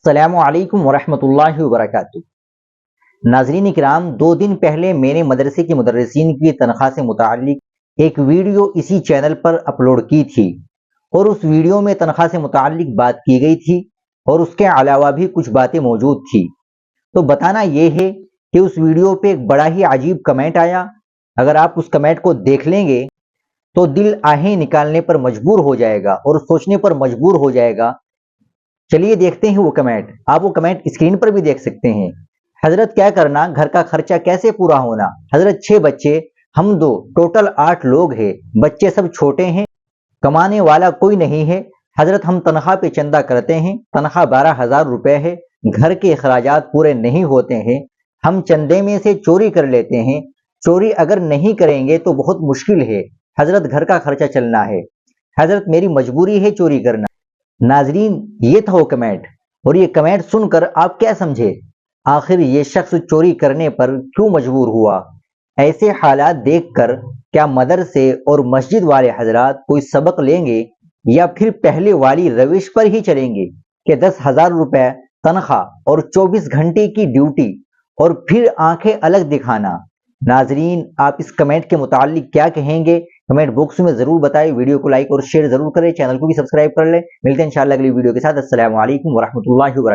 अस्सलामु अलैकुम वरहमतुल्लाहि वबरकातुहू। नाज़रीन इकराम, 2 दिन पहले मैंने मदरसे के मुदर्रिसीन की तनख्वाह से मुताल्लिक एक वीडियो इसी चैनल पर अपलोड की थी और उस वीडियो में तनख्वाह से मुताल्लिक बात की गई थी और उसके अलावा भी कुछ बातें मौजूद थी। तो बताना यह है कि उस वीडियो पे एक बड़ा ही अजीब कमेंट आया। अगर आप उस कमेंट को देख लेंगे तो दिल आहें निकालने पर मजबूर हो जाएगा और सोचने पर मजबूर हो जाएगा। चलिए देखते हैं वो कमेंट। आप वो कमेंट स्क्रीन पर भी देख सकते हैं। हजरत क्या करना, घर का खर्चा कैसे पूरा होना। हजरत 6 बच्चे, हम 2, टोटल 8 लोग हैं। बच्चे सब छोटे हैं, कमाने वाला कोई नहीं है। हजरत हम तनख्वाह पे चंदा करते हैं, तनख्वाह 12,000 रुपए है। घर के अखराजात पूरे नहीं होते हैं, हम चंदे में से चोरी कर लेते हैं। चोरी अगर नहीं करेंगे तो बहुत मुश्किल है। हजरत घर का खर्चा चलना है। हजरत मेरी मजबूरी है चोरी करना। नाजरीन, ये था वो कमेंट। और ये कमेंट सुनकर आप क्या समझे? आखिर ये शख्स चोरी करने पर क्यों मजबूर हुआ? ऐसे हालात देखकर क्या मदरसे और मस्जिद वाले हजरात कोई सबक लेंगे या फिर पहले वाली रविश पर ही चलेंगे कि 10,000 रुपए तनख्वाह और 24 घंटे की ड्यूटी और फिर आंखें अलग दिखाना? नाजरीन, आप इस कमेंट के मुताल्लिक क्या कहेंगे? कमेंट बॉक्स में जरूर बताएं। वीडियो को लाइक और शेयर जरूर करें, चैनल को भी सब्सक्राइब कर लें। मिलते हैं इंशाल्लाह अगली वीडियो के साथ। अस्सलामु अलैकुम वरहमतुल्लाहि वबरकातुहू।